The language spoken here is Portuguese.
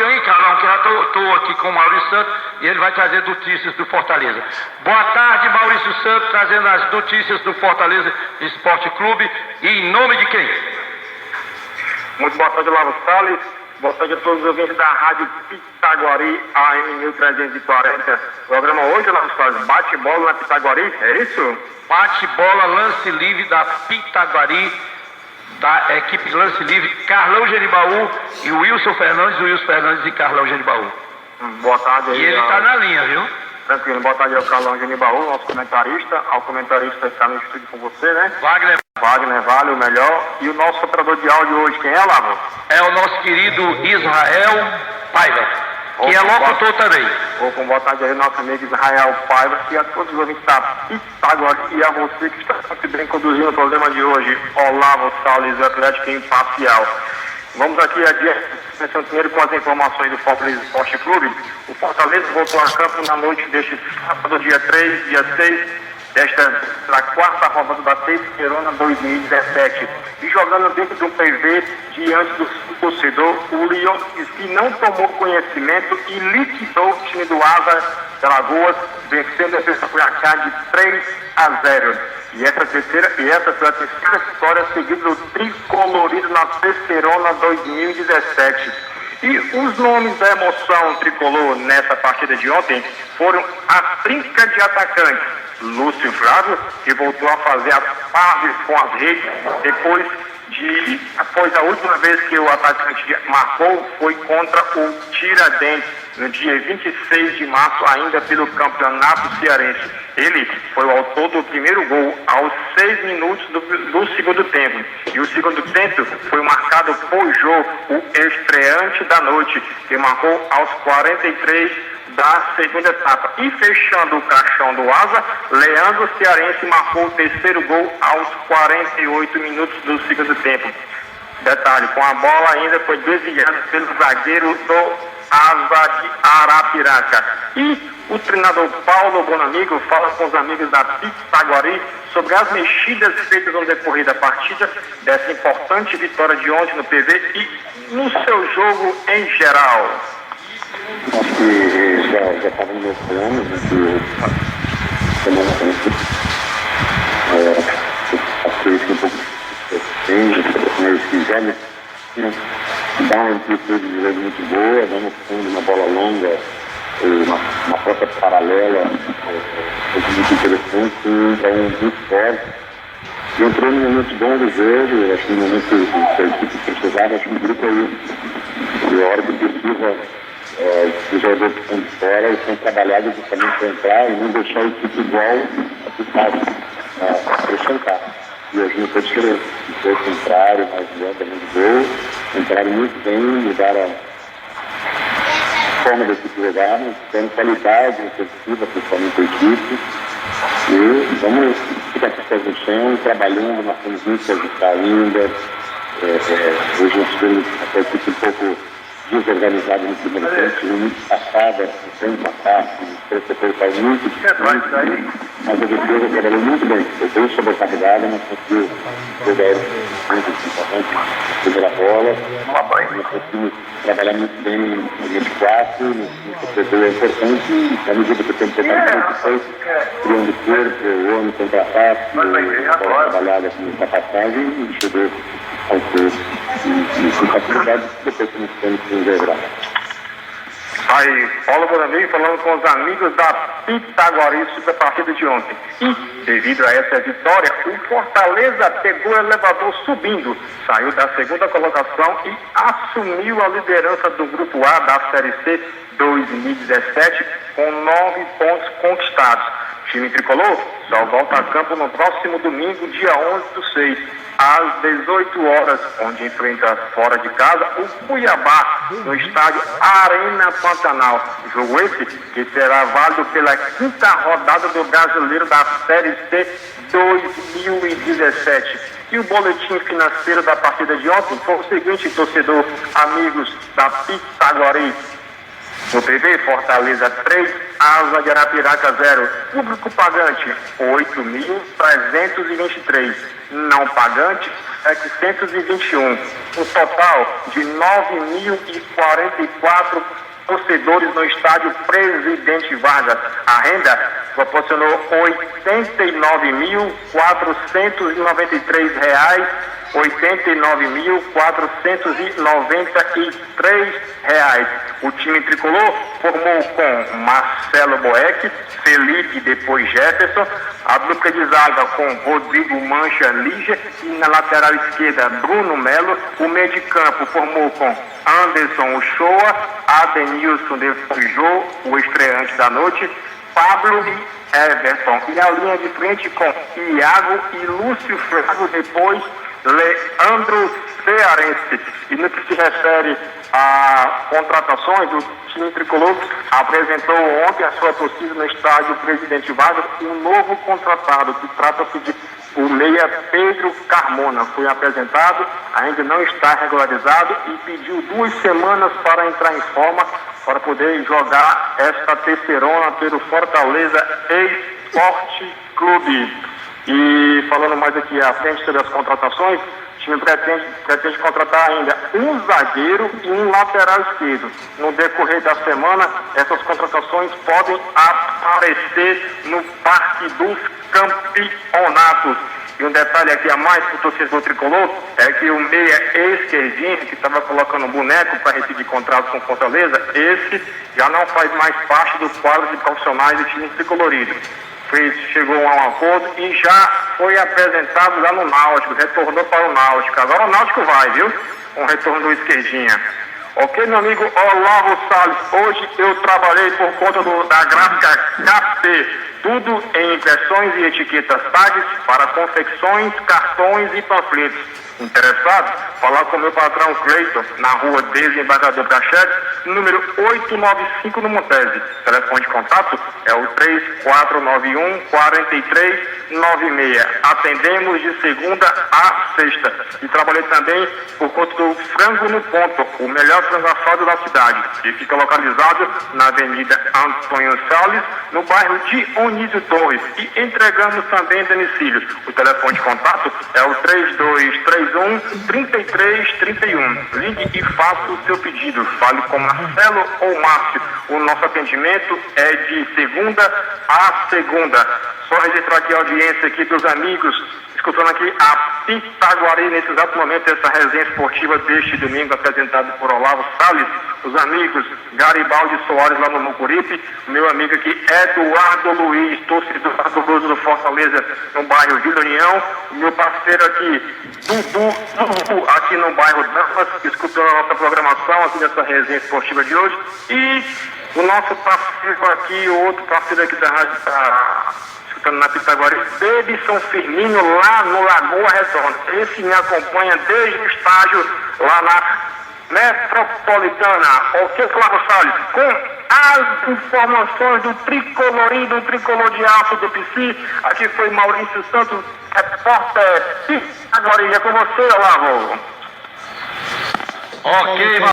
noite aí, Carlão, que já estou aqui com o Maurício Santos e ele vai trazer notícias do Fortaleza. Boa tarde, Maurício Santos, trazendo as notícias do Fortaleza Esporte Clube. E em nome de quem? Muito boa tarde, Lavo Salles. Boa tarde a todos os ouvintes da Rádio Pitaguari, AM 1340. O programa hoje, Lavo Salles, bate-bola na Pitaguari, é isso? Bate-bola, lance livre da Pitaguari, da equipe Lance Livre, Carlão Genibaú e Wilson Fernandes e Carlão Genibaú. Boa tarde aí. E ele está na linha, viu? Tranquilo, boa tarde ao Carlão Genibaú, nosso comentarista, ao comentarista que está no estúdio com você, né? Wagner Vale, o melhor. E o nosso operador de áudio hoje, quem é, Lavo? É o nosso querido Israel Paiva, que é locutor também. Com boa tarde aí, nosso amigo Israel Paiva, e a todos os ouvintes da Pitaguari e a você que está muito bem conduzindo o programa de hoje, Olavo Salles, o Atlético Imparcial. Vamos aqui adiante, primeiro com as informações do Fortaleza Esporte Clube. O Fortaleza voltou a campo na noite deste sábado, dia 6, da quarta rodada da Terceirona 2017. E jogando dentro do PV, diante do torcedor, o Leão que não tomou conhecimento e liquidou o time do Asa de Alagoas, vencendo a defesa Cuiabá de 3-0. E essa foi a terceira vitória seguida do tricolorido na Terceirona 2017. E os nomes da emoção tricolor nessa partida de ontem foram a trinca de atacantes. Lúcio Flávio, que voltou a fazer as pazes com as redes após a última vez que o atacante marcou foi contra o Tiradentes, no dia 26 de março, ainda pelo Campeonato Cearense. Ele foi o autor do primeiro gol aos 6 minutos do segundo tempo. E o segundo tempo foi marcado por Jô, o estreante da noite, que marcou aos 43 da segunda etapa. E fechando o caixão do Asa, Leandro Cearense marcou o terceiro gol aos 48 minutos do segundo tempo. Detalhe, com a bola ainda foi desviada pelo zagueiro do Asa de Arapiraca. E o treinador Paulo Bonamigo fala com os amigos da Pitaguari sobre as mexidas feitas no decorrer da partida, dessa importante vitória de ontem no PV e no seu jogo em geral. Acho que já estava no meu plano, semana acho que isso um pouco mas que joga dá uma amplitude de jogo muito boa, dá no fundo uma bola longa, uma rota paralela, muito interessante, muito forte. E entrou num momento bom do jogo, acho que no momento que a equipe precisava, acho que o grupo aí, e a hora que precisa, os jogadores que estão de fora, eles estão trabalhados justamente para entrar e não deixar a equipe igual a que está acrescentar. E hoje não foi diferente. Foi o contrário, mais lenta, muito gol, entraram muito bem, mudaram a forma da equipe jogar, tendo qualidade ofensiva, principalmente a equipe. E vamos ficar com os pés no chão, trabalhando, marcando muito para ajustar ainda. Hoje nós tivemos a equipe um pouco desorganizada no primeiro tempo, muito passada, sem passar, o protocolo faz muito difícil, mas a defesa trabalhou muito bem, foi bem sobrecarregada, mas conseguiu jogar muito importante, primeira bola, nós conseguimos trabalhar muito bem no 24, no protocolo é importante, à medida que o tempo foi criando corpo, o homem contra-ataque, a bola trabalhada com muita passagem e chegou ao corpo. E com facilidade, depois que nós temos que integrar. Aí, Paulo Bonamigo falando com os amigos da Pitaguari sobre a partida de ontem. E, devido a essa vitória, o Fortaleza pegou o elevador subindo, saiu da segunda colocação e assumiu a liderança do Grupo A da Série C 2017 com 9 pontos conquistados. O time tricolor só volta a campo no próximo domingo, dia 11/6. Às 18 horas, onde enfrenta fora de casa o Cuiabá, no estádio Arena Pantanal. Jogo esse que será válido pela quinta rodada do Brasileiro da Série C 2017. E o boletim financeiro da partida de ontem foi o seguinte, torcedor, amigos da Pitaguari. No PV, Fortaleza 3, Asa de Arapiraca 0. Público pagante, 8.323. Não pagante, 721. Um total de 9.044 torcedores no estádio Presidente Vargas. A renda proporcionou R$ 89.493. R$ 89.493. O time tricolor formou com Marcelo Boeck, Felipe, depois Jefferson, a dupla de zaga com Rodrigo Mancha Lígia e na lateral esquerda Bruno Melo. O meio de campo formou com Anderson Uchoa, Adenilson depois Jô, o estreante da noite, Pablo e Everton. E a linha de frente com Iago e Lúcio Flávio, depois Leandro Cearense. E no que se refere a contratações, o time tricolor apresentou ontem a sua torcida no estádio Presidente Vargas um novo contratado, que trata-se de o meia Pedro Carmona. Foi apresentado, ainda não está regularizado e pediu 2 semanas para entrar em forma para poder jogar esta terceirona pelo Fortaleza Esporte Clube. E falando mais aqui à frente sobre as contratações, o time pretende contratar ainda um zagueiro e um lateral esquerdo. No decorrer da semana, essas contratações podem aparecer no Parque dos Campeonatos. E um detalhe aqui a mais para o torcedor tricolor é que o meia esquerdinho, que estava colocando boneco para receber contrato com Fortaleza, esse já não faz mais parte dos quadros de profissionais do time tricolorido. Chegou a um acordo e já foi apresentado lá no Náutico, retornou para o Náutico. Agora o Náutico vai, viu? Com o retorno do esquerdinha. Ok, meu amigo Olavo Salles, hoje eu trabalhei por conta da gráfica KP, tudo em impressões e etiquetas tags para confecções, cartões e panfletos. Interessado? Falar com o meu patrão Cleiton, na rua Desembargador Prachetes, número 895 no Montese. Telefone de contato é o 3491-4396. Atendemos de segunda a sexta. E trabalhei também por conta do Frango no Ponto, o melhor frango assado da cidade. E fica localizado na Avenida Antônio Salles, no bairro de Onísio Torres. E entregamos também domicílios. O telefone de contato é o 3231-3331. Ligue e faça o seu pedido. Fale com Marcelo ou Márcio. O nosso atendimento é de segunda a segunda. Só registrar aqui a audiência aqui dos amigos, escutando aqui a Pitaguari nesse exato momento, essa resenha esportiva deste domingo apresentada por Olavo Salles. Os amigos Garibaldi Soares lá no Mucuripe, meu amigo aqui Eduardo Luiz, torcedor do Fortaleza no bairro Vila União, meu parceiro aqui Dudu aqui no bairro Damas, escutando a nossa programação aqui nessa resenha esportiva de hoje. E o nosso parceiro aqui, o outro parceiro aqui da rádio escutando na Pitaguari, Davidson Firmino lá no Lagoa Redonda. Esse me acompanha desde o estágio lá na Metropolitana. Ok, Flávio Salles, com as informações do Tricolorim, do Tricolor de Aço do PC, aqui foi Maurício Santos, repórter Pitaguari. É com você, Olavo. Ok,